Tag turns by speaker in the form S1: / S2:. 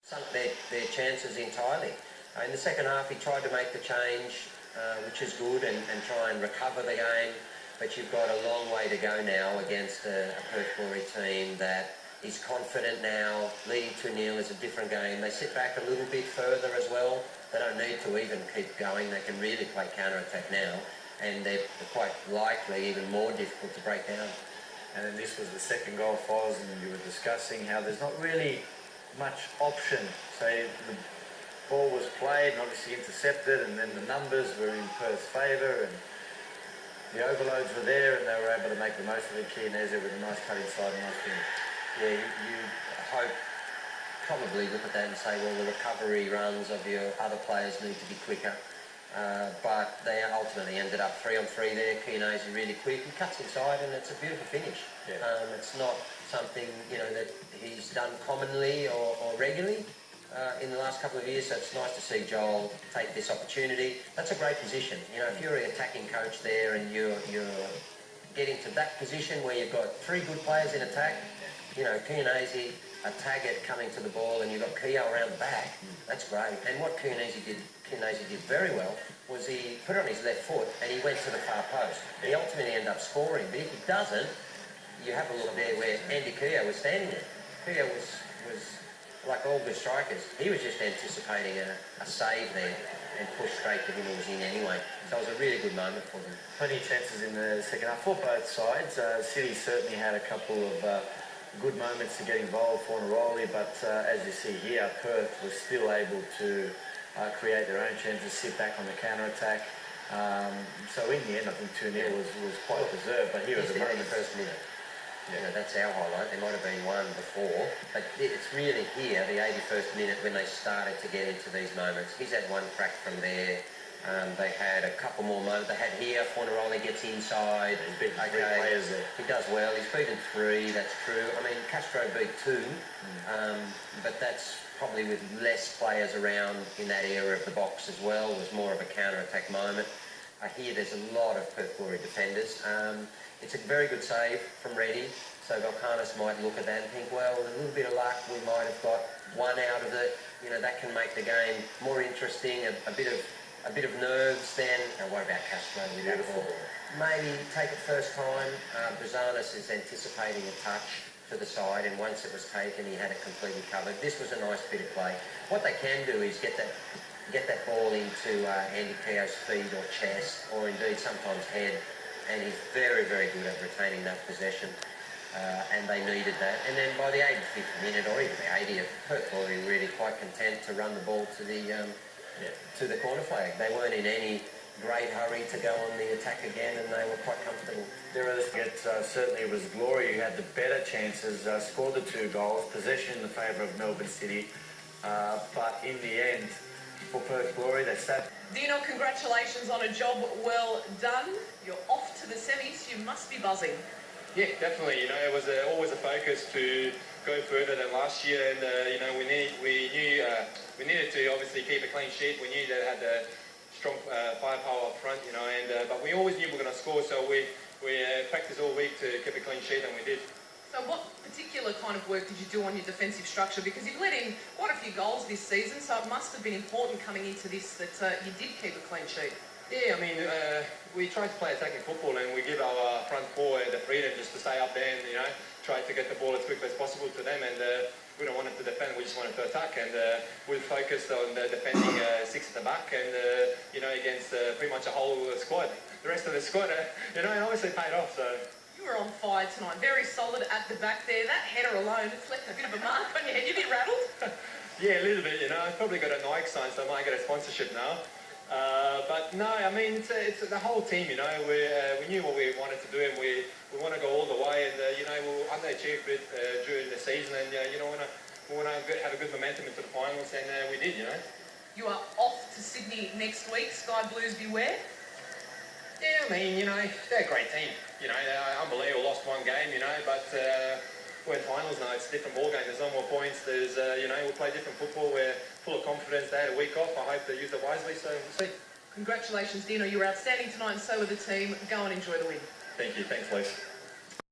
S1: Sunk their chances entirely. In the second half, he tried to make the change, which is good, and try and recover the game. But you've got a long way to go now against a Perth Glory team that is confident now. Leading 2-0 is a different game. They sit back a little bit further as well. They don't need to even keep going. They can really play counter-attack now, and they're quite likely even more difficult to break down.
S2: And then this was the second goal, Foz, and you were discussing how there's not really much option. So the ball was played and obviously intercepted, and then the numbers were in Perth's favour, and the overloads were there, and they were able to make the most of it. Chiesa with a nice cut inside and nice finish.
S1: Yeah, you hope, probably look at that and say, well, the recovery runs of your other players need to be quicker. But they ultimately ended up 3-on-3 there. Chiesa really quick. He cuts inside, and it's a beautiful finish.
S2: Yeah.
S1: It's not something, you know, that he's done commonly or regularly in the last couple of years, so it's nice to see Joel take this opportunity. That's a great position. You know, if you're an attacking coach there and you're getting to that position where you've got three good players in attack, you know, Chiesa, a Taggart coming to the ball, and you've got Keogh around the back, that's great. And what Chiesa did very well was he put it on his left foot and he went to the far post. He ultimately ended up scoring, but if he doesn't, you have a look there where Andy Keogh was standing there. Keogh was like all good strikers. He was just anticipating a save there and pushed straight to him and was in anyway. So it was a really good moment for them.
S2: Plenty of chances in the second half for both sides. City certainly had a couple of good moments to get involved for Neroli, but as you see here, Perth was still able to create their own chances, sit back on the counter-attack. So in the end, I think 2-0 was quite deserved, but here was the moment.
S1: In the first minute. You know, that's our highlight. There might have been one before, but it's really here, the 81st minute, when they started to get into these moments. He's had one crack from there. They had a couple more moments. They had here, Fornaroli gets inside.
S2: He's beaten three players there.
S1: He does well. He's beaten three, that's true. I mean, Castro beat two, but that's probably with less players around in that area of the box as well. It was more of a counter-attack moment. Here there's a lot of Perth Glory defenders. It's a very good save from Reddy, so Valkanis might look at that and think, well, with a little bit of luck, we might have got one out of it. You know, that can make the game more interesting, a bit of nerves then. And what about Castro with that ball? Maybe take it first time. Brazanis is anticipating a touch to the side, and once it was taken, he had it completely covered. This was a nice bit of play. What they can do is get that ball into Andy Keogh's feet or chest, or indeed sometimes head, and he's very, very good at retaining that possession, and they needed that. And then by the 85th minute, or even the 80th, Perth were really quite content to run the ball to the corner flag. They weren't in any great hurry to go on the attack again, and they were quite comfortable.
S2: Certainly it was Glory who had the better chances, scored the two goals, possession in the favour of Melbourne City, but in the end, for Perth Glory, they sat.
S3: Dino, congratulations on a job well done. You're off to the semis. You must be buzzing.
S4: Yeah, definitely. You know, it was always a focus to go further than last year, and you know, we knew we needed to obviously keep a clean sheet. We knew they had the strong firepower up front, you know, and but we always knew we were going to score, so we practiced all week to keep a clean sheet, and we did.
S3: So what particular kind of work did you do on your defensive structure? Because you've let in quite a few goals this season, so it must have been important coming into this that you did keep a clean sheet.
S4: Yeah, I mean, we tried to play attacking football, and we give our front four the freedom just to stay up there and, you know, try to get the ball as quickly as possible to them, and we don't want it to defend, we just wanted to attack, and we focused on defending six at the back, and, you know, against pretty much a whole squad. The rest of the squad, you know, and obviously paid off, so.
S3: You were on fire tonight, very solid at the back there. That header alone, it's left a bit of a mark on your head. You a bit rattled?
S4: Yeah, a little bit, you know. I've probably got a Nike sign, so I might get a sponsorship now. But no, I mean, it's the whole team, you know. We knew what we wanted to do, and we want to go all the way, and, you know, we'll underachieve it during the season, and, you know, we want to have a good momentum into the finals, and we did, you know.
S3: You are off to Sydney next week. Sky Blues beware.
S4: Yeah, I mean, you know, they're a great team. You know, they're unbelievable. Lost one game, you know, but we're in finals now. It's a different ball game. There's no more points. There's, you know, we'll play different football. We're full of confidence. They had a week off. I hope they use it wisely, so we'll see.
S3: Congratulations, Dino. You were outstanding tonight, and so were the team. Go and enjoy the win.
S4: Thank you. Thanks, Lisa.